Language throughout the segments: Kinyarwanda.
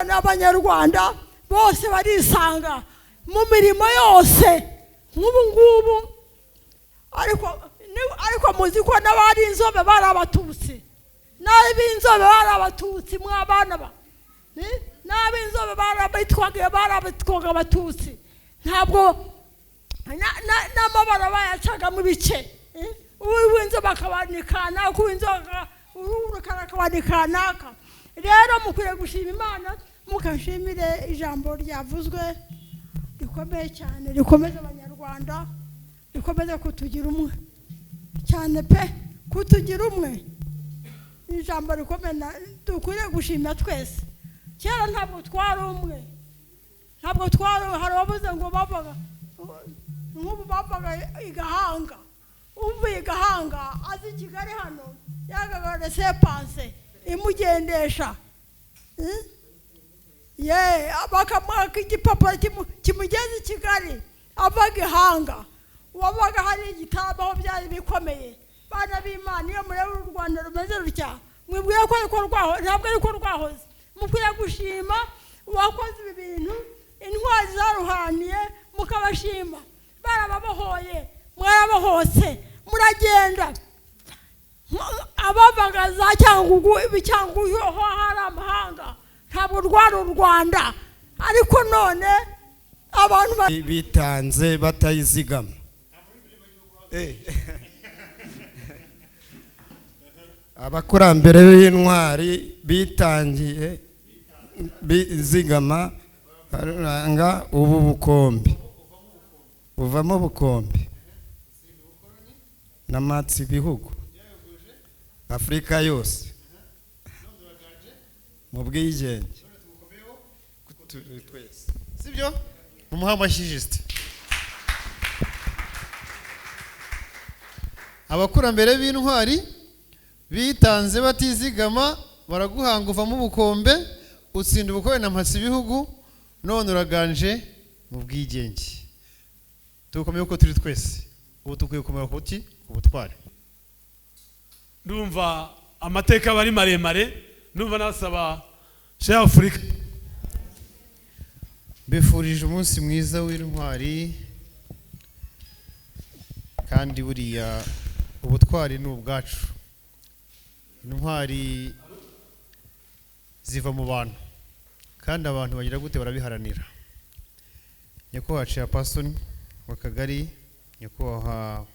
n'abanyarwanda bose barisanga mu mirimo yose nk'ubu ngubu, ariko muzi ko n'abari inzobe bari abatutsi, n'ab'inzobe bari abatutsi mw'abana ba n'ab'inzobe barabitwaga abatutsi, ntabwo n'amabara bayacagamo ibice, uw'inzobe akabanikana, uw'inzobe akabanikana. Rero mukwiye gushima Imana, mukashimire ijambo ryavuzwe rikomeye cyane, rikomeza abanyarwanda, rikomeza kutugira umwe cyane pe, kutugira umwe. Ijambo rikomeye dukwiriye gushima twese. Kera ntabwo twari umwe, ntabwo twari, hari abavuze ngo bavuga nk'ubu bavuga igahanga, uvuye igahanga azi Kigali hano yagaga resepanse imugendesha, bakamwaka igipapuro kimugeza i Kigali ava Gihanga. Wabaga hari igitabo aho byari bikomeye. Bana b'Imana, iyo mureba u Rwanda rumeze rutya, mwibwira ko ariko rwaho, ntabwo ariko rwahoze. Mukwiye gushima uwakoze ibi bintu, intwari zaruhaniye mukabashima, barababohoye, mwarabohotse, muragenda. Abavaga za Cyangugu, Cyangugu ho hari amahanga, ntabwo rwari u Rwanda, ariko none abantu bitanze batayizigama. Abakurambere b'intwari bitangiye bizigama baranga ubu bukombe, buvamo bukombe n'amatsi ibihugu Afrika yose mu bwigenge twese, sibyo? Umuhamba shijiste abakurambere b'intwari bitanze batizigama, baraguhanga uvamo ubukombe, utsinda ubukombe na mpatsi ibihugu, none uraganje mu bwigenge. Tukomeye uko turi twese, ubu tukwiye kumera kuti ubutware. Ndumva amateka bari maremare, ndumva nasaba Sheikh Afrika bifurije umunsi mwiza w'intwari, kandi buriya ubutwari ni ubwacu. Intwari ziva mu bantu, kandi abantu bagira gute barabiharanira. Nyakubahwa Chairperson w'Akagari, nyakubahwa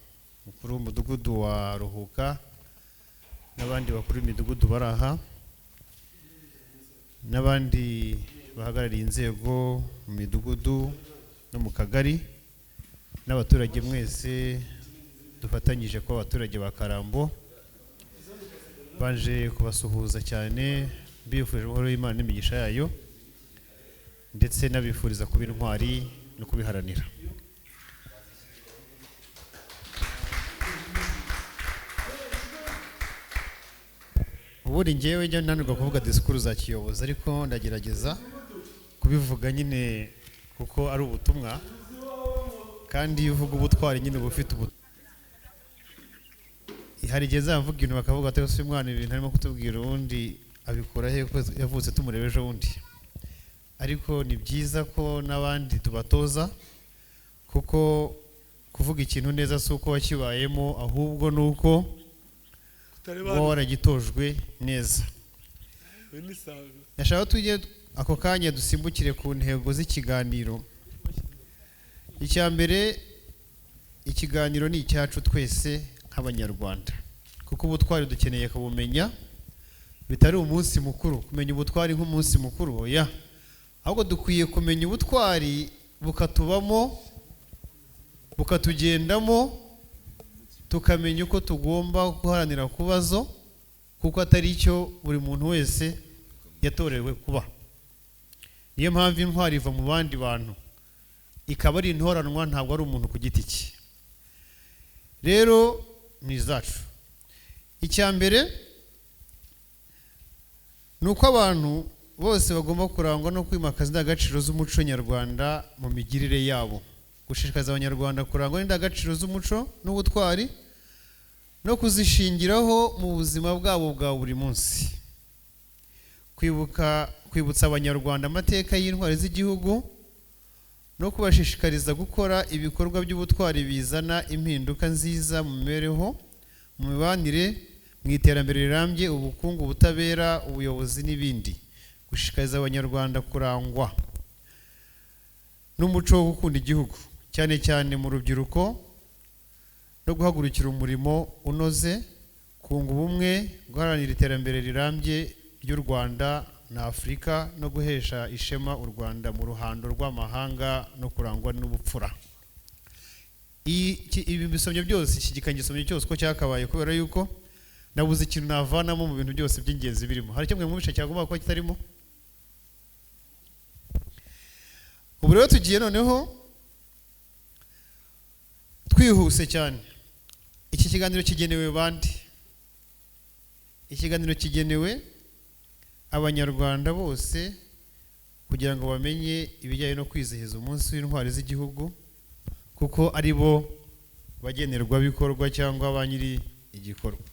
mukuru w'umudugudu wa Ruhuka, n'abandi bakuru b'imidugudu baraha, n'abandi bahagarariye inzego mu midugudu no mu kagari, n'abaturage mwese dufatanyije ko abaturage ba Karambo, banje kubasuhuza cyane, bifurije amahoro y'Imana n'imigisha yayo, ndetse n'abifuriza kuba intwari no kubiharanira. Ubundi ngewe njya nanirwa kuvuga disikuru za kiyobozi, ariko ndagerageza kubivuga nyine kuko ari ubutumwa, kandi iyo uvuga ubutwari nyine uba ufite hari igihe zavuga ibintu bakavuga ati ese umwana ibintu arimo kutubwira ubundi abikora he, yavutse tumurebe ejo bundi. Ariko ni byiza ko n'abandi tubatoza, kuko kuvuga ikintu neza si uko wakibayemo, ahubwo ni uko uba waragitojwe neza. Nashaka tujye ako kanya dusimbukire ku ntego z'ikiganiro. Icya mbere, ikiganiro ni icyacu twese nk'abanyarwanda, kuko ubutwari dukeneye kubumenya, bitari umunsi mukuru kumenya ubutwari nk'umunsi mukuru, oya, ahubwo dukwiye kumenya ubutwari bukatubamo, bukatugendamo, tukamenya uko tugomba guharanira kubazo, kuko atari icyo buri muntu wese yatorewe kuba. Niyo mpamvu intwari iva mu bandi bantu, ikaba ari intoranwa, ntabwo ari umuntu ku giti cye. Rero ni izacu. Icya mbere ni uko abantu bose bagomba kurangwa no kwimakaza indangagaciro z'umuco nyarwanda mu migirire yabo, gushishikariza abanyarwanda kurangwa n'indangagaciro z'umuco n'ubutwari, no kuzishingiraho mu buzima bwabo bwa buri munsi. Kwibuka kwibutsa abanyarwanda amateka y'intwari z'igihugu no kubashishikariza gukora ibikorwa by'ubutwari bizana impinduka nziza mu mibereho, mu mibanire, mu iterambere rirambye, ubukungu, ubutabera, ubuyobozi n'ibindi. Gushishikariza abanyarwanda kurangwa n'umuco wo gukunda igihugu, cyane cyane mu rubyiruko, no guhagurukira umurimo unoze, kunga ubumwe, guharanira iterambere rirambye ry'u Rwanda na Afurika, no guhesha ishema u Rwanda mu ruhando rw'amahanga, no kurangwa n'ubupfura. Ibi bisomye byose, iki gikangisomye cyose uko cyakabaye, kubera yuko nabuze ikintu navanamo mu bintu byose by'ingenzi birimo. Hari kimwe mu bice cyagomba kuba kitarimo. Ubu rero tugiye noneho twihuse cyane. Iki kiganiro kigenewe bandi? Ikiganiro kigenewe abanyarwanda bose kugira ngo bamenye ibijyanye no kwizihiza umunsi w'intwari z'igihugu, kuko ari bo bagenerwa bikorwa cyangwa ba nyiri igikorwa.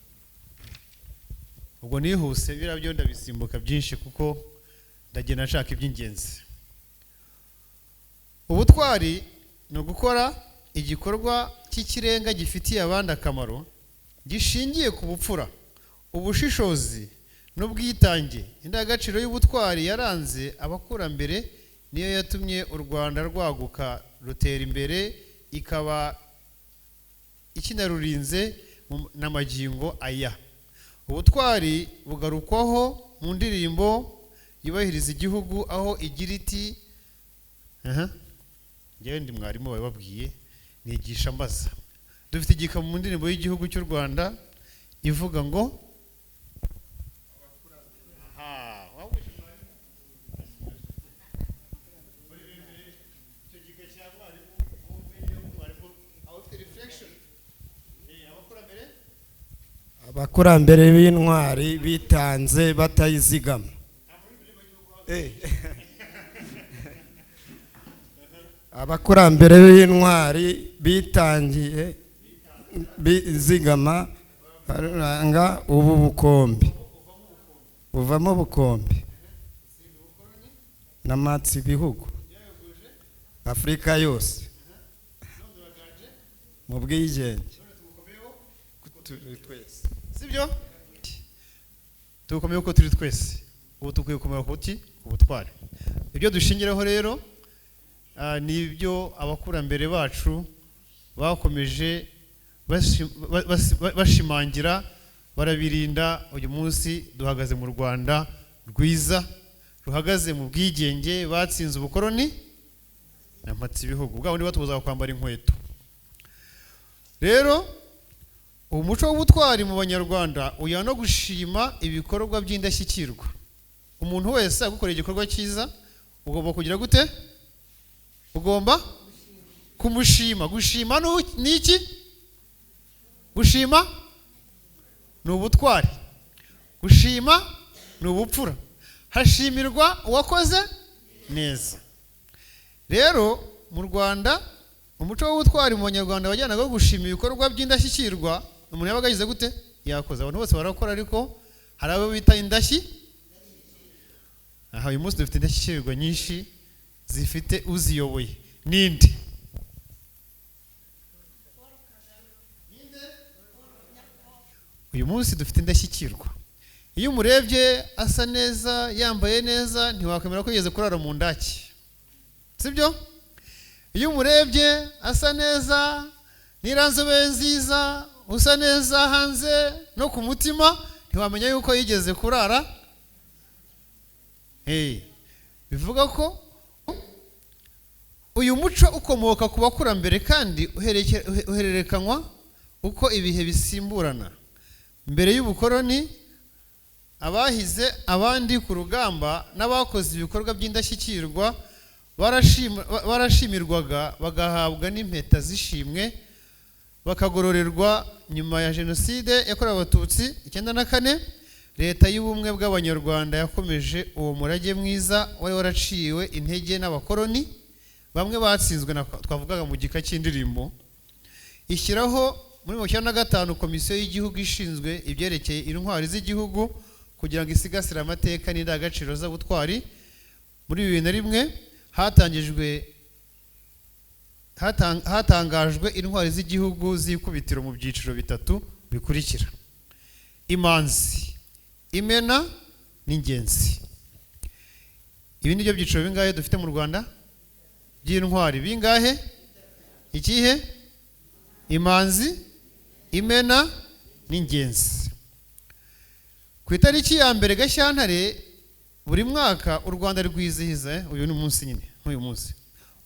Ubwo nihuse birabyo ndabisimbuka byinshi kuko ndagenda nshaka iby'ingenzi. Ubutwari ni ugukora igikorwa cy'ikirenga gifitiye abandi akamaro, gishingiye ku bupfura, ubushishozi n'ubwitange. Indangagaciro y'ubutwari yaranze abakurambere niyo yatumye u Rwanda rwaguka rutera imbere, ikaba ikinarurinze n'amagingo aya. Ubutwari bugarukwaho mu ndirimbo yubahiriza igihugu, aho igira iti njyewe ndi mwarimu wababwiye nigisha mbaza. Dufite igika mu ndirimbo y'igihugu cy'u Rwanda ivuga ngo abakurambere b'intwari bitanze batayizigama. Abakurambere b'intwari bitangiye bizigama baranga ubu bukombe, buvamo bukombe namatsi ibihugu Afurika yose mu bwigenge. Sibyo? Tukomeye uko turi twese. Ubu tukwiye kumenya kuti ubutwari. Ibyo dushingiraho rero ni ibyo abakurambere bacu bakomeje bashimangira, barabirinda. Uyu munsi duhagaze mu Rwanda rwiza, ruhagaze mu bwigenge, batsinze ubukoroni n'amatsi ibihugu. Bwa bundi batubuza kwambara inkweto. Rero umuco w'ubutwari mu banyarwanda uya no gushima ibikorwa by'indashyikirwa. Umuntu wese agukorera igikorwa cyiza ugomba kugira gute? Ugomba kumushima. Gushima ni iki? Gushima ni ubutwari, gushima ni ubupfura. Hashimirwa uwakoze neza. Rero mu Rwanda umuco w'ubutwari mu banyarwanda wajyanaga gushima ibikorwa by'indashyikirwa. Umuntu yabaga yize gute? Yakoze. Abantu bose barakora, ariko hari abo bita indashyi. Uyu munsi dufite indashyikirwa nyinshi zifite uziyoboye. Ninde? Uyu munsi dufite indashyikirwa. Iyo umurebye asa neza, yambaye neza, ntiwakwemera ko yigeze kurara mu ndaki. Sibyo? Iyo umurebye asa neza, niranzobe nziza, usa neza hanze no ku mutima, ntiwamenya yuko yigeze kurara. Bivuga ko uyu muco ukomoka ku bakurambere kandi uhererekanywa uko ibihe bisimburana. Mbere y'ubukoroni, abahize abandi ku rugamba n'abakoze ibikorwa by'indashyikirwa barashimirwaga, bagahabwa n'impeta z'ishimwe, bakagororerwa. Nyuma ya Jenoside yakorewe Abatutsi 1994, Leta y'ubumwe bw'Abanyarwanda yakomeje uwo murage mwiza wari waraciwe intege n'abakoroni. Bamwe batsinzwe twavugaga mu gika cy'indirimbo. Ishyiraho muri 1995 Komisiyo y'Igihugu ishinzwe ibyerekeye intwari z'igihugu kugira ngo isigasire amateka n'indangagaciro z'ubutwari. Muri 2001 hatangajwe intwari z'igihugu z'ikubitiro mu byiciro bitatu bikurikira: imanzi, imena n'ingenzi. Ibi ni byo byiciro bingahe dufite mu Rwanda by'intwari? Bingahe? Ikihe? Imanzi, imena n'ingenzi. Ku itariki ya mbere Gashyantare buri mwaka u Rwanda rwizihiza, uyu ni umunsi nyine nk'uyu munsi,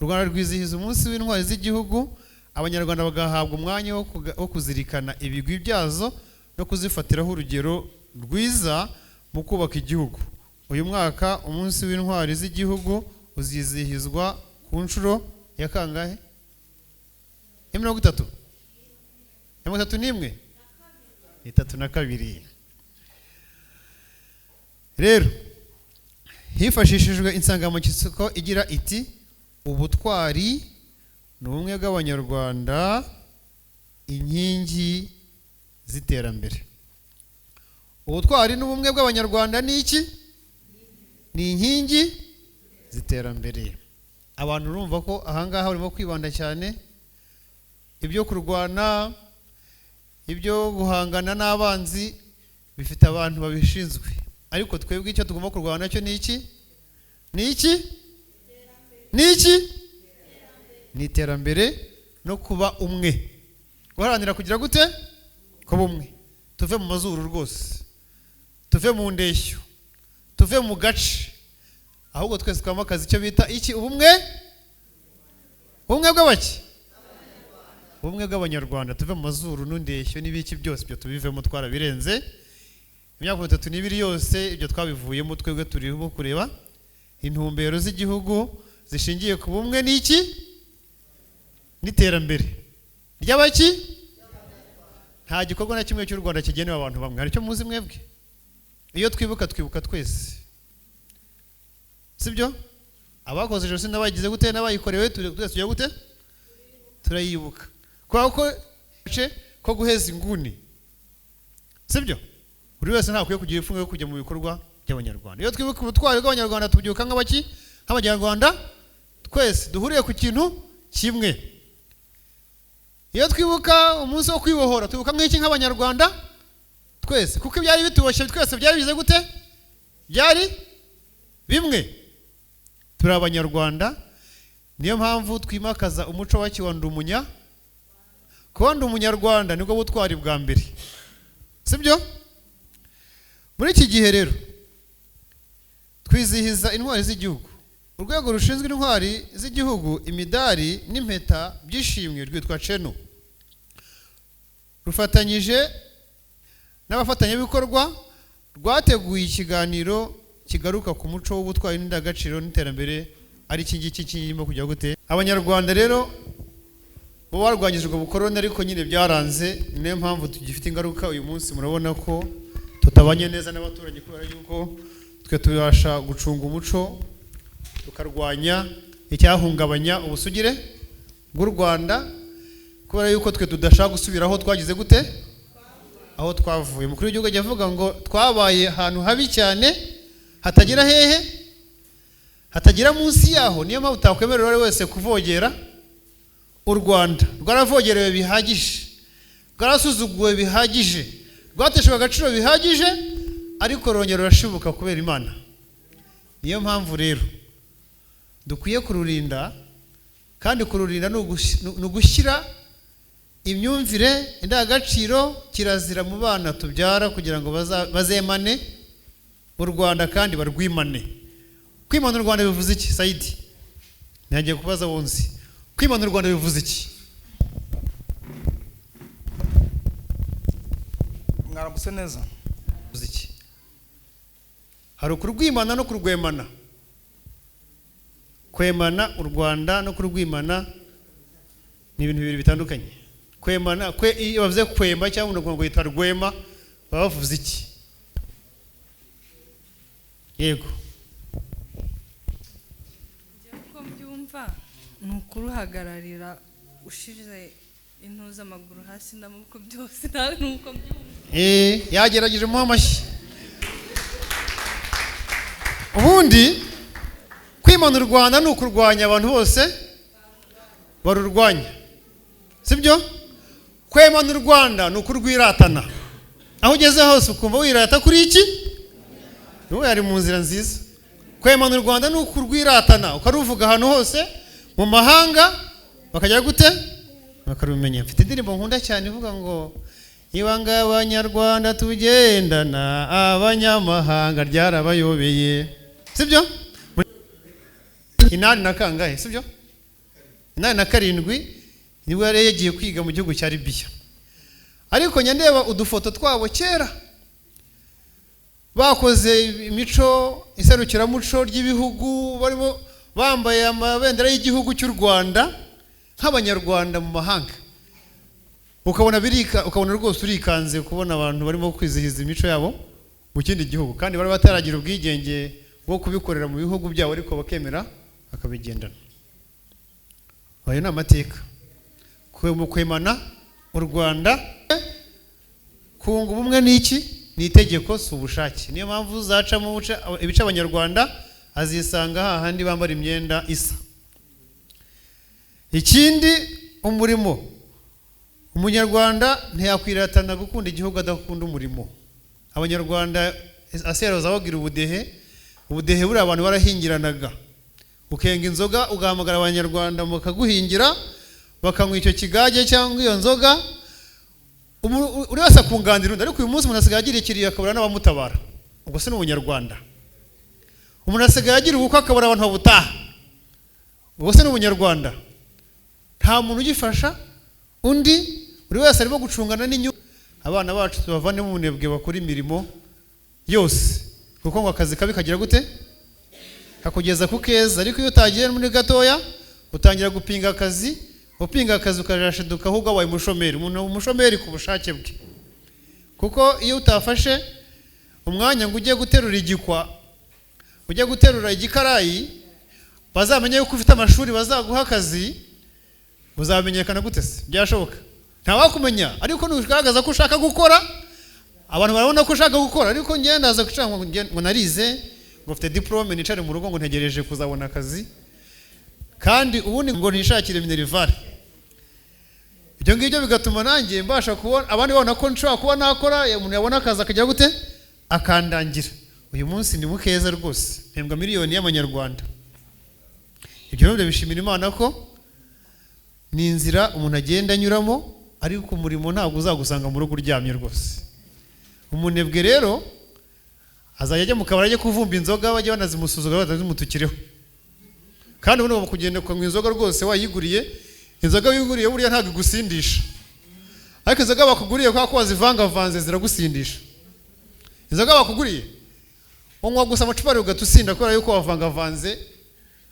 u Rwanda rwizihiza umunsi w'intwari z'igihugu. Abanyarwanda bagahabwa umwanya wo kuzirikana ibigwi byazo no kuzifatiraho urugero rwiza mu kubaka igihugu. Uyu mwaka umunsi w'intwari z'igihugu uzizihizwa ku nshuro ya kangahe? 30? 31? 32. Rero hifashishijwe insanganyamatsiko igira iti ubutwari ni ubumwe bw'Abanyarwanda, inkingi z'iterambere. Ubutwari n'ubumwe bw'Abanyarwanda ni iki? Ni inkingi z'iterambere. Abantu urumva ko ahangaha barimo kwibanda cyane ibyo kurwana, ibyo guhangana n'abanzi bifite abantu babishinzwe, ariko twebwe icyo tugomba kurwana cyo ni iki? Ni iki? Ni iki? Ni iterambere no kuba umwe. Guharanira kugira gute? Kuba umwe. Tuve mu mazuru rwose, tuve mu ndeshyo, tuve mu gace, ahubwo twese twamakaza icyo bita iki? Ubumwe. Ubumwe bw'abaki? Ubumwe bw'Abanyarwanda. Tuve mu mazuru n'indeshyo n'ibiki byose byo tubivemo, twarabirenze. Imyaka 32 yose ibyo twabivuyemo. Twebwe turiho kureba intumbero z'igihugu zishingiye ku bumwe n'iki? N'iterambere ry'abaki? Nta gikorwa na kimwe cy'u Rwanda kigenewe abantu bamwe. Hari cyo muzi mwebwe? Iyo twibuka twese, sibyo? Abakoze jenoside n'abagize gute n'abayikorewe tujya gute? Turayibuka. Kwa ko ko guheza inguni, sibyo? Buri wese ntakwiye kugira ifungo yo kujya mu bikorwa by'Abanyarwanda. Iyo twibuka ubutwari bw'Abanyarwanda tubyuka nk'abaki? Nk'Abanyarwanda twese duhuriye ku kintu kimwe. Iyo twibuka umunsi wo kwibohora twibuka nk'iki? Nk'Abanyarwanda twese, kuko byari bituboshye twese byari bize gute? Byari bimwe. Turi Abanyarwanda. Niyo mpamvu twimakaza umuco wa kiwandumunya. Kuba ndi Umunyarwanda nibwo butwari bwa mbere, sibyo? Muri iki gihe rero twizihiza intwari z'igihugu. Urwego rushinzwe intwari z'igihugu, imidari n'impeta byishimwe rwitwa Ceno, rufatanyije n'abafatanyabikorwa rwateguye ikiganiro kigaruka ku muco w'ubutwari n'indangagaciro n'iterambere. Ari iki ngiki kirimo kujya gute? Abanyarwanda rero bo barwanyijwe ubukoroni, ariko nyine byaranze. Niyo mpamvu tugifite ingaruka uyu munsi. Murabona ko tutabanye neza n'abaturanyi kubera yuko twe tubasha gucunga umuco, tukarwanya icyahungabanya ubusugire bw'u Rwanda, kubera yuko twe tudashaka gusubira aho twagize gute? Aho twavuye. Umukuru w'igihugu ajya avuga ngo twabaye ahantu habi cyane, hatagira hehe? Hatagira munsi yaho. Niyo mpamvu utakwemerera uwo wese kuvogera u Rwanda. Rwaravogerewe bihagije, rwarasuzuguwe bihagije, rwateshejwe agaciro bihagije, ariko rongera rurashibuka kubera Imana. Niyo mpamvu rero dukwiye kururinda, kandi kururinda ni ugushyira imyumvire, indangagaciro, kirazira mu bana tubyara kugira ngo bazemane u Rwanda kandi barwimane. Kwimana u Rwanda bivuze iki? Saidi ntiyagiye kubaza wonzi. Kwimana u Rwanda bivuze iki? Mwaramutse neza. Bivuze iki? Hari kurwimana no kurwemana. Kwemana u Rwanda no kurwimana ni ibintu bibiri bitandukanye. Kwemana iyo bavuze kwemba cyangwa ngo yitwa rwema, baba bavuze iki? Yego. Uko mbyumva ni ukuruhagararira ushize intuza amaguru hasi n'amaboko byose, nawe nuko mbyumva. Yagerageje mu amashyi. ubundi kwimana u Rwanda ni ukurwanya abantu bose barurwanya, sibyo? Kwimana u Rwanda ni ukurwiratana, aho ugeze hose ukumva wirata kuri iki, niwe yari mu nzira nziza. Kwimana u Rwanda ni ukurwiratana, ukaruvuga ahantu hose mu mahanga, bakajya gute, bakarumenya. Mfite indirimbo nkunda cyane ivuga ngo ibanga abanyarwanda tugendana abanyamahanga ryarabayobeye, sibyo? Inani na kangahe, sibyo? 87 nibwo yari yagiye kwiga mu gihugu cya Libya. Ariko nyandeba udufoto twabo kera bakoze imico iserukiramuco ry'ibihugu, barimo bambaye amabendera y'igihugu cy'u Rwanda nk'abanyarwanda mu mahanga. Ukabona rwose urikanze kubona abantu barimo kwizihiza imico yabo mu kindi gihugu, kandi bari bataragira ubwigenge bwo kubikorera mu bihugu byabo, ariko bakemera akabigendana. Ayo ni amateka. Kwemana u Rwanda, kunga ubumwe n'iki, ni itegeko, si ubushake. Niyo mpamvu zacamo ibice abanyarwanda azisanga hahandi bambara imyenda isa. Ikindi, umurimo. Umunyarwanda ntiyakwiratana gukunda igihugu adakunda umurimo. Abanyarwanda asera bazabagira ubudehe buri abantu barahingiranaga. Ukenga inzoga ugahamagara abanyarwanda mukaguhingira, bakanywa icyo kigage cyangwa iyo nzoga, uri wese akunganira undi. Ariko uyu munsi umuntu asigaye agira ikiriyo akabura n'abamutabara, ubwo se ni ubunyarwanda. Umuntu asigaye agira ubukwe akabura abantu babutaha, ubwo se ni ubunyarwanda. Nta muntu ugifasha undi, buri wese arimo gucungana n'inyungu. Abana bacu tubavane mu bunebwe, bakora imirimo yose, kuko ngo akazi kabi kagira gute, kakugeza ku keza. Ariko iyo utagiye muri gatoya utangira gupinga akazi, upinga akazi ukajashiduka ahubwo wabaye umushomeri. Umuntu umushomeri ku bushake bwe, kuko iyo utafashe umwanya ngo ujye guterura igikwa, ujye guterura igikarayi, bazamenye yuko ufite amashuri, bazaguha akazi, uzamenyekana gute se? Byashoboka? Ntawakumenya. Ariko nugaragaza ko ushaka gukora, abantu barabona ko ushaka gukora. Ariko ngenda aza gucanga ngo narize, ngo mfite diplome, nicare mu rugo ngo ntegereje kuzabona akazi, kandi ubundi ngo nishakire minerivare. Ibyo ngibyo bigatuma nanjye mbasha kubona, abandi babona ko nshobora kuba nakora, umuntu yabona akazi akajya gute, akandangira. Uyu munsi ni mukeza rwose, mpembwa miliyoni y'amanyarwanda. Ibyo rero bishimira Imana ko ni inzira umuntu agenda anyuramo, ariko umurimo ntabwo uzagusanga mu rugo uryamye rwose. Umunebwe rero azajya ajya mu kabari, ajya kuvumba inzoga, bajya banazimusuzugura batazimutukireho. Kandi ubundi bakugenda kunywa inzoga rwose wayiguriye, inzoga wiguriye buriya ntabwo igusindisha. Ariko inzoga bakuguriye kwa ko wazivangavanze ziragusindisha. Inzoga bakuguriye unywa gusa amacupa ari ugatusinda kubera yuko wavangavanze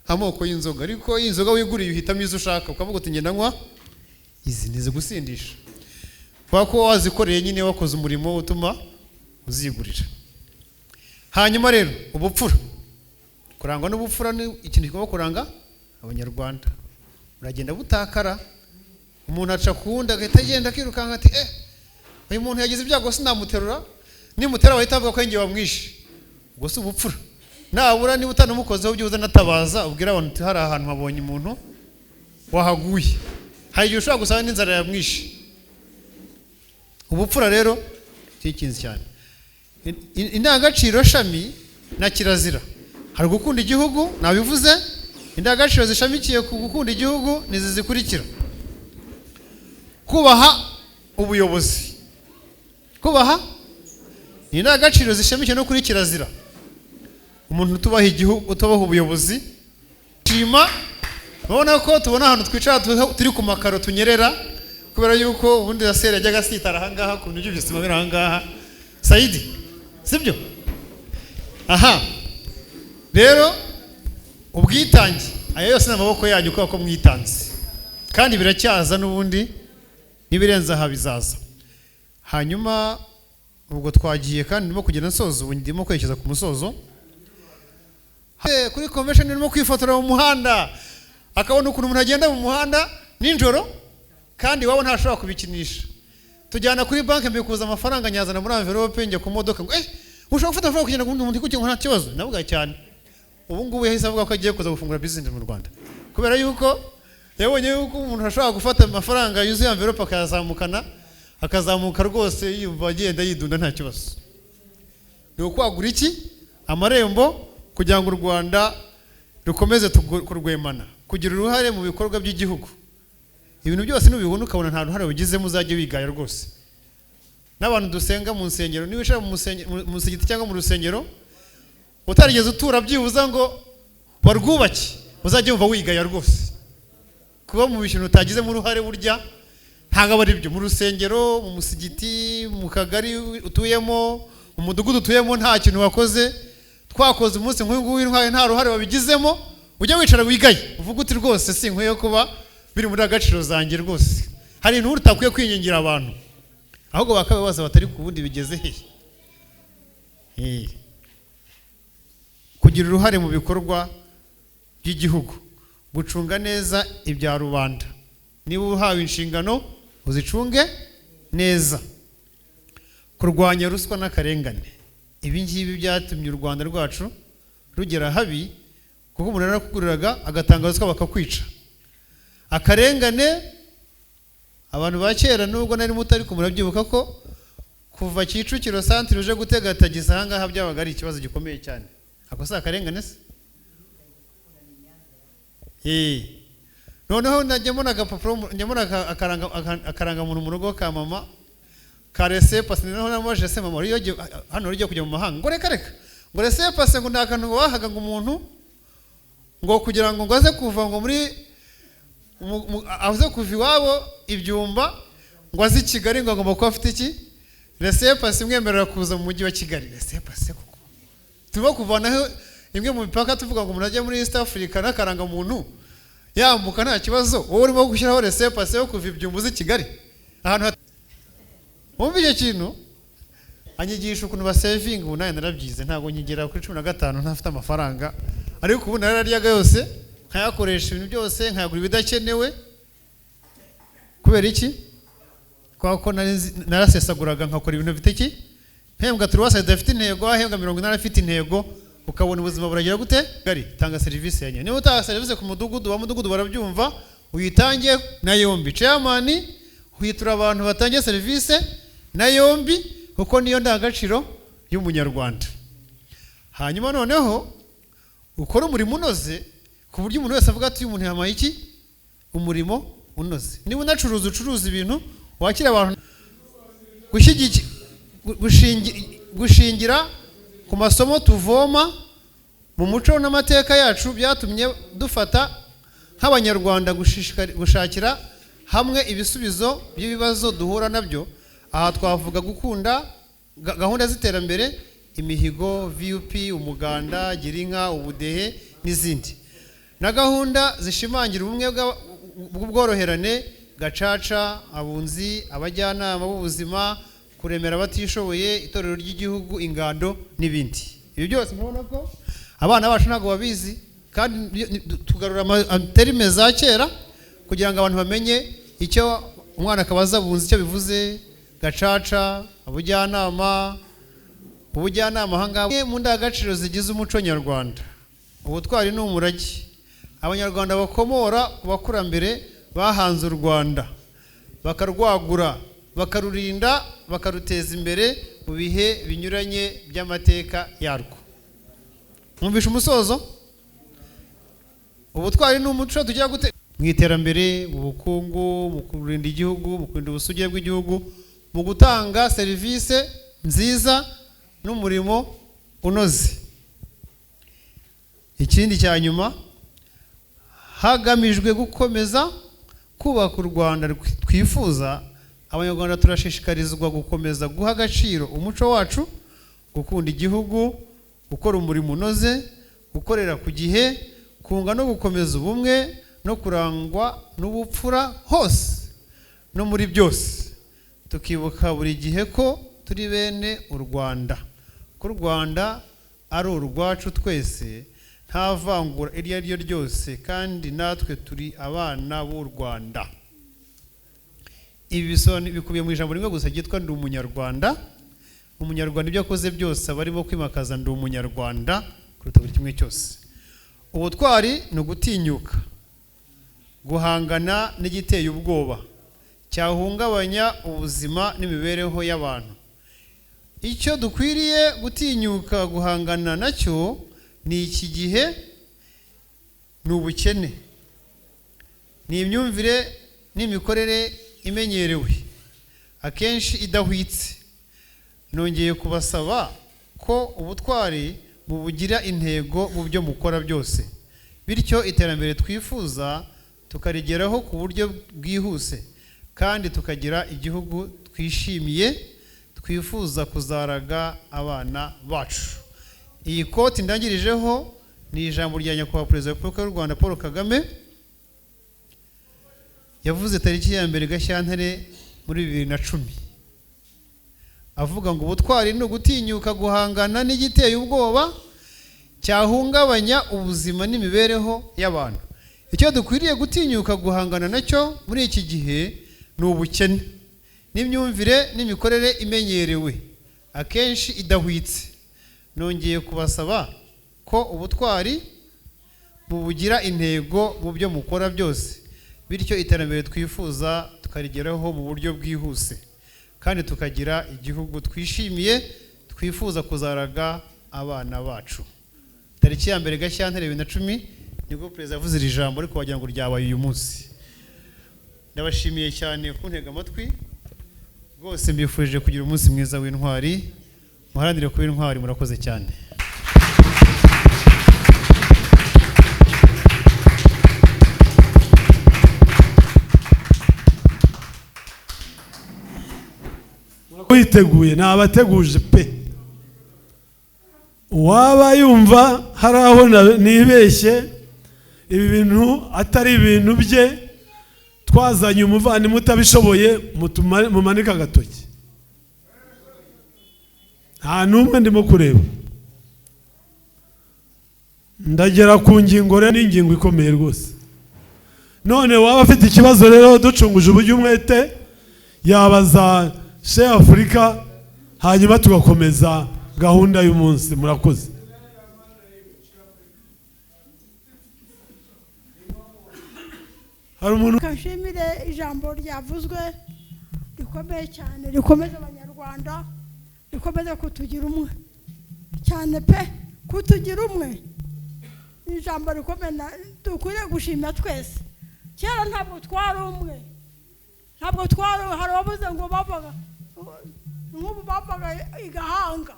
amoko y'inzoga. Ariko iyi nzoga wiguriye uhitamo izo ushaka, ukavuga uti ngenda nywa izi ntizigusindisha, kubera ko wazikoreye nyine, wakoze umurimo utuma uzigurira. Hanyuma rero ubupfura, kurangwa n'ubupfura ni ikintu kigomba kuranga abanyarwanda. Uragenda butakara, umuntu aca kuwundi agahita agenda akirukanka ati uyu muntu yagize ibyago sinamuterura, nimutera bahita bavuga ko yingiye bamwishe. Ubwo si ubupfura. Nabura niba utanamukozeho byuza natabaza, ubwira abantu hari ahantu habonye umuntu wahaguye. Hari igihe ushobora gusaba n'inzara yamwishe. Ubupfura rero tikinzi cyane. Indangagaciro shami na kirazira, hari gukunda igihugu, nabivuze. Indangagaciro zishamikiye ku gukunda igihugu nizi zikurikira: kubaha ubuyobozi. Kubaha ni indangagaciro zishamikiye no kuri kirazira. Umuntu utubaha igihugu, utubaha ubuyobozi. Shima, urabona ko tubona ahantu twicara turi ku makaro tunyerera, kubera yuko ubundi yasera yajyaga asitara ahangaha ku bintu by'ubuzima biri ahangaha. Saidi, sibyo? Aha, rero ubwitange, ayo yose n'amaboko yanyu kuko mwitanze, kandi biracyaza n'ubundi nibirenza aha bizaza. Hanyuma ubwo twagiye kandi ndimo kugenda nsoza, ubu ndimo kwerekeza ku musozo. Kuri convention ndimo kwifotora mu muhanda, akabona ukuntu umuntu agenda mu muhanda ninjoro, kandi wabo ntashobora kubikinisha. Tujyana kuri banki mbikuza amafaranga nyazana muri envelope njye ku modoka ngo ushobora gufata amafaranga kugenda ku muntu kuko nta kibazo. Navuga cyane ubu ngubu yahise avuga ko agiye kuza gufungura business mu Rwanda kubera yuko yabonye yuko umuntu ashobora gufata amafaranga yuzuye envelope akazamuka rwose yumva agenda yidunda nta kibazo. Ni ukwagura iki amarembo kugira ngo u Rwanda rukomeze kurwemana, kugira uruhare mu bikorwa by'igihugu. Ibintu byose n'ubibona ukabona nta ruhare bugizemo uzajye wigaya rwose. N'abantu dusenga mu nsengero, niba ushaka mu musigiti cyangwa mu rusengero utarigeze utura byibuza ngo warwubake, uzajye wumva wigaya rwose. Kuba mu bintu utagizemo uruhare burya ntago ari byo. Mu rusengero, mu musigiti, mu kagari utuyemo, mu mudugudu utuyemo nta kintu wakoze, twakoze umunsi nk'uyu nguyu nta ruhare wabigizemo, ujya wicara wigaye uvuga uti rwose sinkwiye kuba biri muri agaciro zanjye rwose. Hari ibintu utakwiye kwingingira abantu, ahubwo bakabibaza batari ku bundi bigeze hehe. Kugira uruhare mu bikorwa by'igihugu, gucunga neza ibya rubanda. Niba uhawe inshingano uzicunge neza. Kurwanya ruswa n'akarengane. Ibi ngibi byatumye u Rwanda rwacu rugera habi, kuko umuntu arakuguriraga agatanga ruswa bakakwica. Akarengane, abantu ba kera nubwo nari muto ariko murabyibuka ko kuva Kicukiro centre uje gutega tagisi ahangaha byabaga ari ikibazo gikomeye cyane. Ako si akarengane se? Noneho najyemo n'agapapuro, njyemo akaranga muntu mu rugo ka mama karese pasi. Noneho namaje se mama hano uriyo kujya mu mahanga ngo reka ngo rese pasi ngo ndakantu ngo wahaga ngo umuntu ngo kugira ngo aze kuva ngo muri aze kuva iwabo ibyumba ngo azi Kigali ngo agomba kuba afite iki rese pasi mwemerera kuza mu mujyi wa Kigali. Rese pasi kuko tuba kuvanaho imwe mu mipaka tuvuga ngo umuntu ajya muri East Africa n'akaranga muntu yambuka nta kibazo, wowe urimo gushyiraho rese pasi yo kuva ibyumba uzi Kigali ahantu wumva icyo kintu. Anyigisha ukuntu basevinga, ubu nawe narabyize, ntabwo nkigera kuri 15 ntafite amafaranga, ariko ubu nararyaga yose nkayakoresha ibintu byose, nkayagura ibidakenewe. Kubera iki? Kwako narasesaguraga nkakora ibintu bifite iki, mpembwa turuwasa idafite intego, ahembwa 80 afite intego, ukabona ubuzima buragira gute gari. Tanga serivisi yanyu. Niba utanga serivisi ku mudugudu, wa mudugudu barabyumva, uyitange na yombi. Chairman uhitura abantu batangiye serivisi na yombi, kuko niyo ndangagaciro y'umunyarwanda. Hanyuma noneho ukora umurimo unoze ku buryo umuntu wese avuga ati uyu muntu yamaye iki umurimo unoze. Niba ucuruza ibintu wakira abantu, gushingira ku masomo tuvoma mu muco n'amateka yacu byatumye dufata nk'abanyarwanda gushakira hamwe ibisubizo by'ibibazo duhura nabyo. Aha twavuga gukunda gahunda z'iterambere, imihigo, VUP, umuganda, girinka, ubudehe n'izindi, na gahunda zishimangira ubumwe bw'ubworoherane, gacaca, abunzi, abajyanama b'ubuzima, kuremera abatishoboye, itorero ry'igihugu, ingando n'ibindi. Ibi byose mubona ko abana bacu ntabwo babizi, kandi tugarura amaterime za kera kugira ngo abantu bamenye icyo umwana akabaza abunzi icyo bivuze, gacaca, ubujyanama ahangaha mu ndangagaciro zigize umuco nyarwanda. Ubutwari ni umurage abanyarwanda bakomora ku bakurambere bahanze u Rwanda, bakarwagura, bakarurinda, bakaruteza imbere mu bihe binyuranye by'amateka yarwo. Mwumvisha umusozo? Ubutwari ni umuco tugira gute mu iterambere, mu bukungu, mu kurinda igihugu, mu kurinda ubusugire bw'igihugu, mu gutanga serivisi nziza n'umurimo unoze. Ikindi cya nyuma, hagamijwe gukomeza kubaka u Rwanda twifuza, abanyarwanda turashishikarizwa gukomeza guha agaciro umuco wacu, gukunda igihugu, gukora umurimo unoze, gukorera ku gihe, kunga no gukomeza ubumwe no kurangwa n'ubupfura hose no muri byose. Tukibuka buri gihe ko turi bene u Rwanda, ko u Rwanda ari urwacu twese nta vangura iryo ari ryo ryose, kandi natwe turi abana b'u Rwanda. Ibi bikubiye mu ijambo rimwe gusa ryitwa ndi umunyarwanda. Umunyarwanda ibyo akoze byose aba arimo kwimakaza ndi umunyarwanda kuruta buri kimwe cyose. ubutwari ni ugutinyuka guhangana n'igiteye ubwoba cyahungabanya ubuzima n'imibereho y'abantu. Icyo dukwiriye gutinyuka guhangana nacyo ni iki gihe ni ubukene, ni imyumvire n'imikorere imenyerewe akenshi idahwitse. Nongeye kubasaba ko ubutwari bubugira intego mu byo mukora byose, bityo iterambere twifuza tukarigeraho ku buryo bwihuse kandi tukagira igihugu twishimiye twifuza kuzaraga abana bacu. Iyi koti ndangirijeho ni ijambo rya nyakubahwa Perezida wa Repubulika y'u Rwanda Paul Kagame yavuze tariki ya 2 Gashyantare muri 2010, avuga ngo ubutwari ni ugutinyuka guhangana n'igiteye ubwoba cyahungabanya ubuzima n'imibereho y'abantu. Icyo dukwiriye gutinyuka guhangana nacyo muri iki gihe ni ubukene n'imyumvire n'imikorere imenyerewe akenshi idahwitse. Nongeye kubasaba ko ubutwari bubugira intego mu byo mukora byose, bityo iterambere twifuza tukarigeraho mu buryo bwihuse kandi tukagira igihugu twishimiye twifuza kuzaraga abana bacu. Tariki ya 2 Gashyantare 2010 nibwo Perezida yavuze iri jambo, ariko wagira ngo ryabaye uyu munsi. Ndabashimiye cyane kuntega amatwi, rwose mbifurije kugira umunsi mwiza w'intwari. Muharanire kuba intwari. Murakoze cyane. Witeguye nabateguje pe. Waba yumva hari aho nibeshye ibi bintu atari ibintu bye, twazanye umuvandimwe utabishoboye mumanika agatoki. Nta n'umwe ndimo kureba. Ndagera ku ngingo rero, n'ingingo ikomeye rwose. None waba afite ikibazo rero ducunguje uburyo umwete yabaza Chef Africa, hanyuma tugakomeza gahunda y'umunsi. Murakoze. Hari umuntu kashimire ijambo ryavuzwe rikomeye cyane, rikomeza abanyarwanda, rikomeza kutugira umwe cyane pe, kutugira umwe. Ijambo rikomeye dukwiriye gushimira twese. Kera ntabwo twari umwe, ntabwo twari, hari abavuze ngo bavuga nk'ubu bavuga igahanga,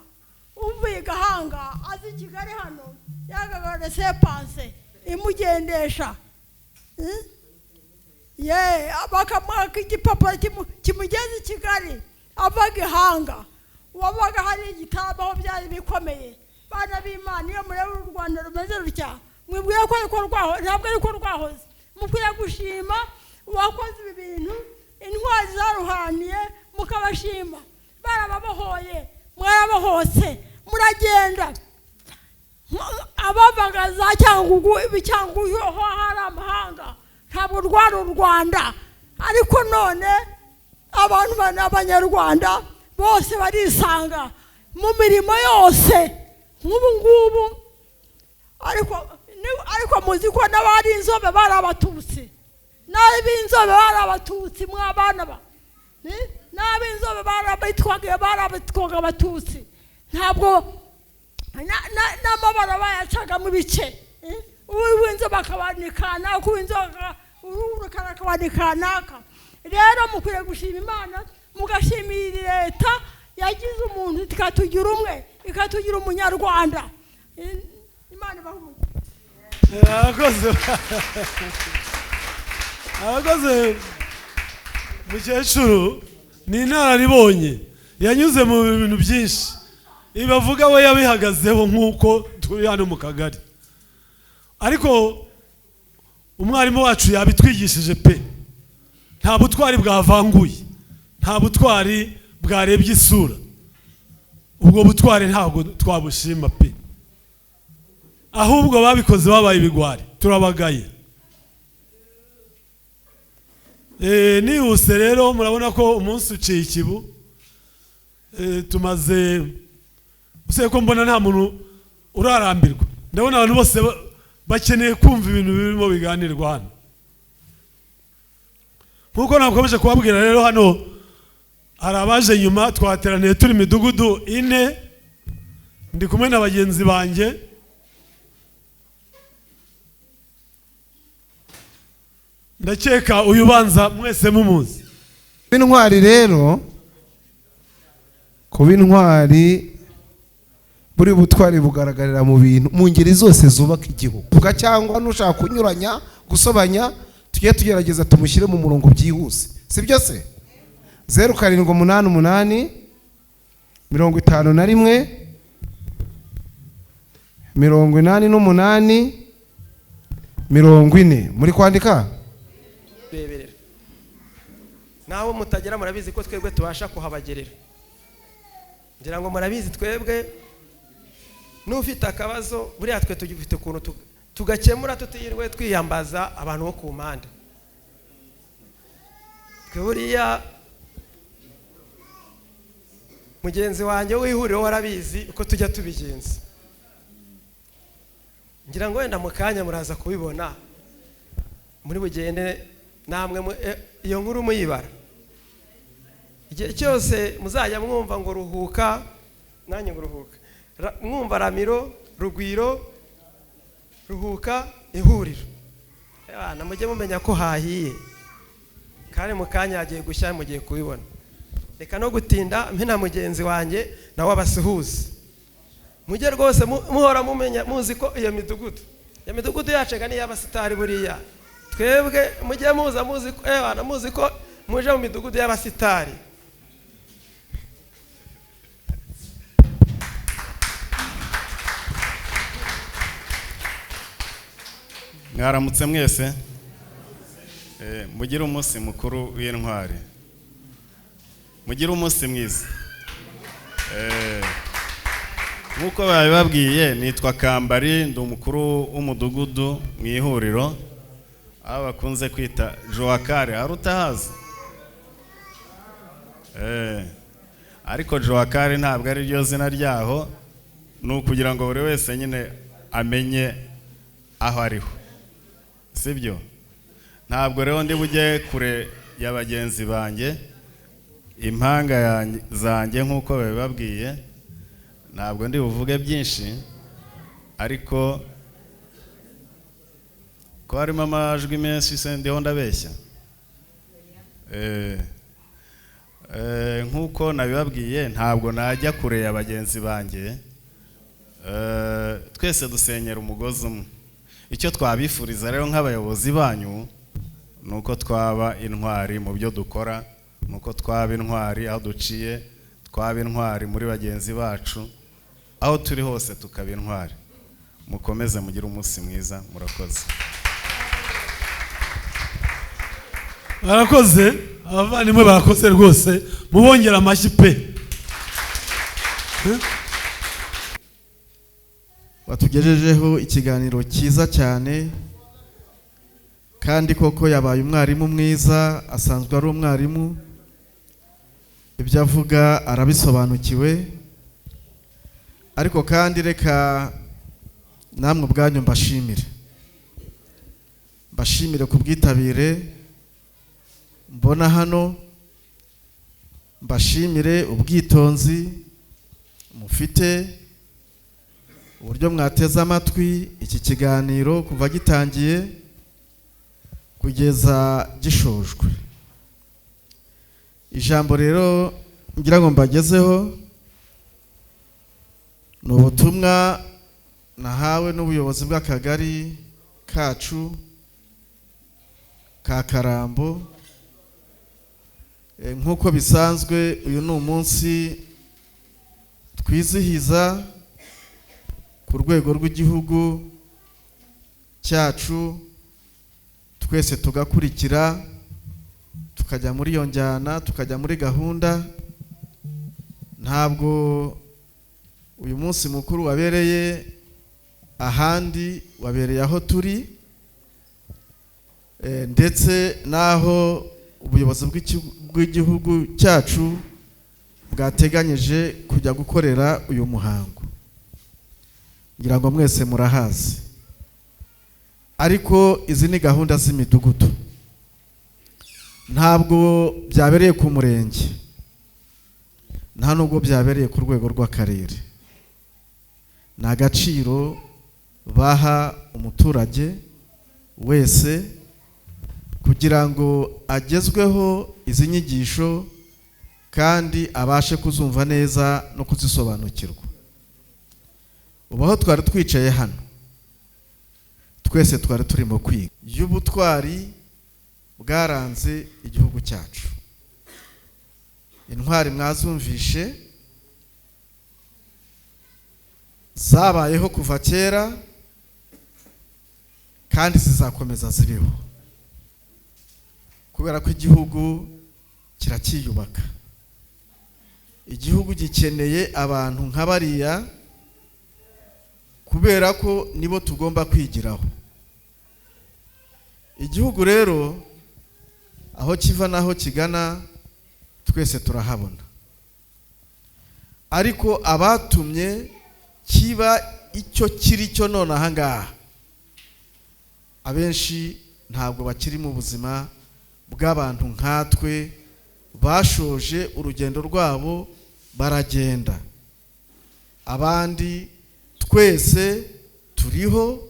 uvuye igahanga azi Kigali hano yagaga sepanse imugendesha bakamwaka igipapuro kimugeza i Kigali avaga ihanga. Wabaga hari igitaramo aho byari bikomeye. Bana b'Imana, iyo mureba u Rwanda rumeze rutya, mwibwira ko ariko rwaho, ntabwo ariko rwahoze. Mukwiye gushima uwakoze ibi bintu, intwari zaruhaniye mukabashima. Barababohoye, mwarabohose, muragenda. Abavaga za Cyangugu, Cyangugu ho hari amahanga, ntabwo rwari u Rwanda. Ariko none abantu b'Abanyarwanda bose barisanga mu mirimo yose nk'ubu ngubu. Ariko muzi ko n'abari inzobe bari abatutsi, n'ab'inzobe bari abatutsi, mwabana ba n'ab'inzobe barabitwaga abatutsi. Ntabwo n'amabara bayacaga mu bice, uw'inzobe akabanikana, uw'inzobe urukara akabanikana. Rero mukwiye gushima Imana, mugashimira leta yagize umuntu ikatugira umwe, ikatugira umunyarwanda. Imana bahumye. Abakoze mukecuru ni inararibonye, yanyuze mu bintu byinshi. Ibavuga we yabihagazeho nk'uko turi hano mu kagari. Ariko umwarimu wacu yabitwigishije pe. Nta butwari bwavanguye, nta butwari bwarebye isura. Ubwo butwari ntabwo twabushima pe, ahubwo babikoze babaye ibigwari, turabagaye. Nihuse rero murabona ko umunsi uciye ikibu. Tumaze useko mbona nta muntu urarambirwa. Ndabona abantu bose bakeneye kumva ibintu birimo biganirwa hano. Nkuko nakomeje kubabwira rero, hano hari abaje nyuma, twateraniye turi imidugudu 4, ndi kumwe na bagenzi banjye. Ndakeka uyu banza mwese mumuzi. Intwari rero, kuba intwari buri butwari bugaragarira mu bintu, mu ngeri zose zubaka igihugu. Cyangwa nushaka kunyuranya, gusobanya, tugiye tugerageza tumushyire mu murongo byihuse, si byo se? 0788 51 88 40. Muri kwandika? Beberera. Naho mutagera murabizi ko twebwe tubasha kuhabagerera. Ngira ngo murabizi twebwe n'ufite akabazo buriya twe tugifite ukuntu tugakemura tutiyirwe twiyambaza abantu bo ku mpande. Twe buriya mugenzi wanjye w'ihuriro warabizi uko tujya tubigenza. Ngira ngo wenda mukanya muraza kubibona muri bugende namwe iyo nkuru muyibara. Igihe cyose muzajya mwumva ngo ruhuka, nanjye ngo ruhuka, mwumva Ramiro, Rugwiro, ruhuka, ihuriro, abana mujye mumenya ko hahiye kandi mukanya hagiye gushya, mugiye kubibona. Reka no gutinda mpina mugenzi wanjye nawe abasuhuze. Mujye rwose muhora mumenya, muzi ko iyo midugudu yacu ni y'abasitari buriya. Twebwe mujye muza muzi ko abana muzi ko muje mu midugudu y'abasitari. Mwaramutse mwese. Mugire umunsi mukuru w'intwari. Mugire umunsi mwiza. Nkuko babibabwiye, nitwa Kambari, ndi umukuru w'umudugudu mu ihuriro, aba bakunze kwita Joakare. Hari utahazi? Ariko Joakare ntabwo ari ryo zina ryaho, ni ukugira ngo buri wese nyine amenye aho ariho, sibyo? Ntabwo rero ndi bujye kure ya bagenzi banjye, impanga zanjye nkuko babibabwiye. Ntabwo ndi buvuge byinshi, ariko ko harimo amajwi menshi se ndiho ndabeshya. Nkuko nabibabwiye, ntabwo najya kure ya bagenzi banjye. Twese dusenyera umugozi umwe. Icyo twabifuriza rero nk'abayobozi banyu nuko twaba intwari mu byo dukora, nuko twaba intwari aho duciye, twaba intwari muri bagenzi bacu, aho turi hose tukaba intwari. Mukomeze mugire umunsi mwiza, murakoze. Barakoze, abavandimwe barakoze rwose, mubongera amashyi pe. Watugejejeho ikiganiro cyiza cyane, kandi koko yabaye umwarimu mwiza, asanzwe ari umwarimu, ibyo avuga arabisobanukiwe. Ariko kandi reka namwe ubwanyu mbashimire ku bwitabire mbona hano, mbashimire ubwitonzi mufite, uburyo mwateze amatwi iki kiganiro kuva gitangiye kugeza gishojwe. Ijambo rero ngira ngo mbagezeho ni ubutumwa nahawe n'ubuyobozi bw'akagari kacu ka Karambo. Nk'uko bisanzwe, uyu ni umunsi twizihiza ku rwego rw'igihugu cyacu, twese tugakurikira, tukajya muri iyo njyana, tukajya muri gahunda. Ntabwo uyu munsi mukuru wabereye ahandi, wabereye aho turi, ndetse naho ubuyobozi bw'igihugu cyacu bwateganyije kujya gukorera uyu muhango. Ngira ngo mwese murahazi. ariko izi ni gahunda z'imidugudu, ntabwo byabereye ku murenge, nta nubwo byabereye ku rwego rw'akarere. Ni agaciro baha umuturage wese kugira ngo agezweho izi nyigisho kandi abashe kuzumva neza no kuzisobanukirwa. Ubu aho twari twicaye hano twese twari turimo kwiga y'ubutwari bwaranze igihugu cyacu. Intwari mwazumvishe zabayeho kuva kera kandi zizakomeza zibeho, kubera ko igihugu kiracyiyubaka. Igihugu gikeneye abantu nk'abariya kubera ko nibo tugomba kwigiraho. Igihugu rero aho kiva naho kigana twese turahabona, ariko abatumye kiba icyo kiri cyo none aha ngaha abenshi ntabwo bakiri mu buzima bw'abantu nkatwe bashoje urugendo rwabo baragenda. Abandi twese turiho,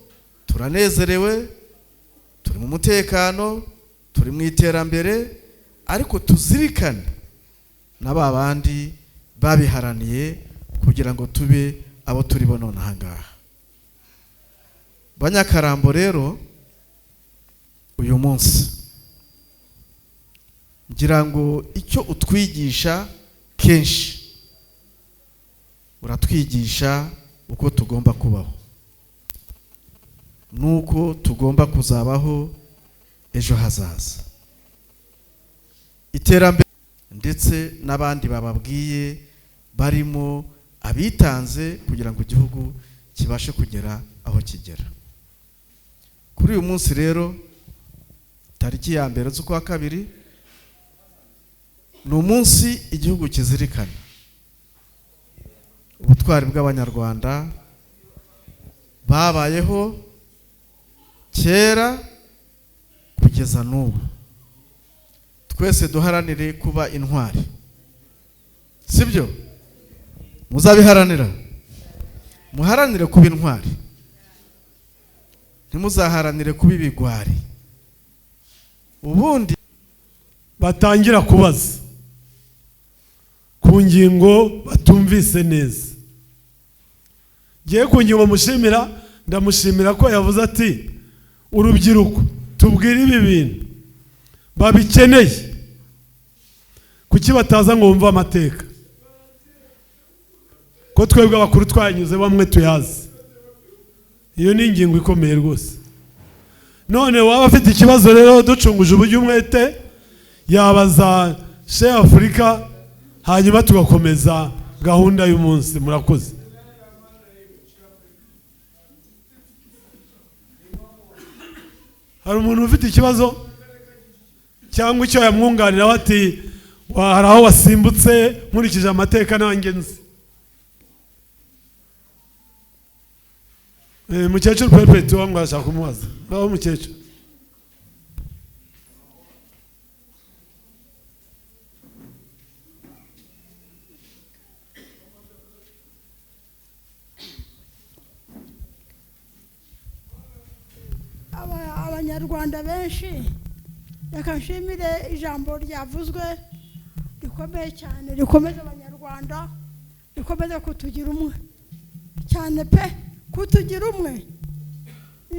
turanezerewe, turi mu mutekano, turi mu iterambere, ariko tuzirikane na ba bandi babiharaniye kugira ngo tube abo turi bo none aha ngaha. Banyakarambo rero uyu munsi ngira ngo icyo utwigisha kenshi uratwigisha uko tugomba kubaho, nuko tugomba kuzabaho ejo hazaza. Iterambere ndetse n'abandi bababwiye barimo abitanze kugira ngo igihugu kibashe kugera aho kigera. Kuri uyu munsi rero tariki ya mbere z'ukwa kabiri ni umunsi igihugu kizirikana ubutwari bw'Abanyarwanda babayeho kera kugeza n'ubu. Twese duharanire kuba intwari, sibyo? Muzabiharanira, muharanire kuba intwari, ntimuzaharanire kuba ibigwari. Ubundi batangira kubaza ku ngingo batumvise neza. Ngiye ku ngingo mushimira, ndamushimira ko yavuze ati urubyiruko tubwire ibi bintu babikeneye, kuki bataza ngo bumve amateka, ko twebwe abakuru twanyuze bamwe tuyazi. Iyo ni ingingo ikomeye rwose. None waba afite ikibazo rero ducunguje uburyo umwete yabaza Sheikh Afrika, hanyuma tugakomeza gahunda y'umunsi. Murakoze. Hari umuntu ufite ikibazo cyangwa icyo yamwunganira ati hari aho wasimbutse nkurikije amateka n'abangenzi? Mukecuru Perpetu wangu ashaka kumubaza. Ngaho mukecuru. Abanyarwanda benshi, reka nshimire ijambo ryavuzwe rikomeye cyane, rikomeza Abanyarwanda, rikomeza kutugira umwe cyane pe, kutugira umwe.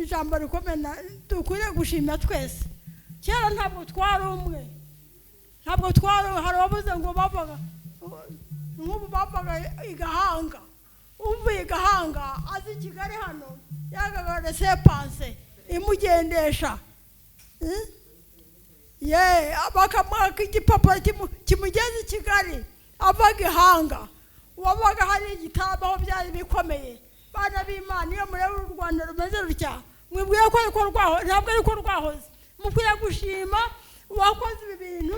Ijambo rikomeye dukwiriye gushimira twese. Kera ntabwo twari umwe, ntabwo twari, hari abavuze ngo bavaga nk'ubu bavaga i Gahanga, uvuye i Gahanga azi i Kigali hano yagaga sepanse imugendesha, bakamwaka igipapuro kimugeza i Kigali ava Gahanga. Wabaga hari igitabo aho byari bikomeye. Bana b'Imana, iyo mureba u Rwanda rumeze rutya, mwibwira ko ariko rwaho, ntabwo ariko rwahoze. Mukwiye gushima uwakoze ibi bintu,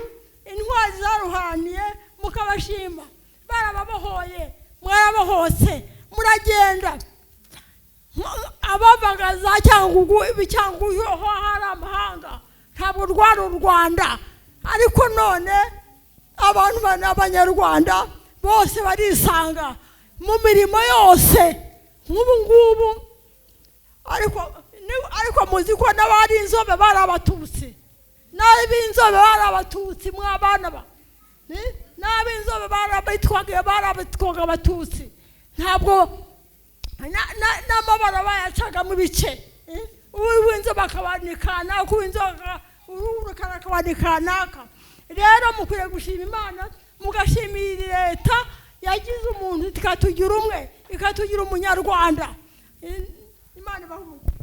intwari zaruhaniye mukabashima. Barababohoye, mwarabohotse, muragenda abavaga za Cyangugu ibicyangugu ho hari amahanga ntabwo rwari u Rwanda ariko none abantu b'Abanyarwanda bose barisanga mu mirimo yose nk'ubu ngubu ariko muzi ko n'abari inzobe bari abatutsi n'ab'inzobe bari abatutsi mw'abana ba n'ab'inzobe barabitwaga abatutsi ntabwo n'amabara bayacagamo ibice uw'inzobe akabanikana uw'inzobe akabanikana rero mukwiye gushima Imana mugashimira leta yagize umuntu ikatugira umwe ikatugira umunyarwanda Imana ibahe umugisha.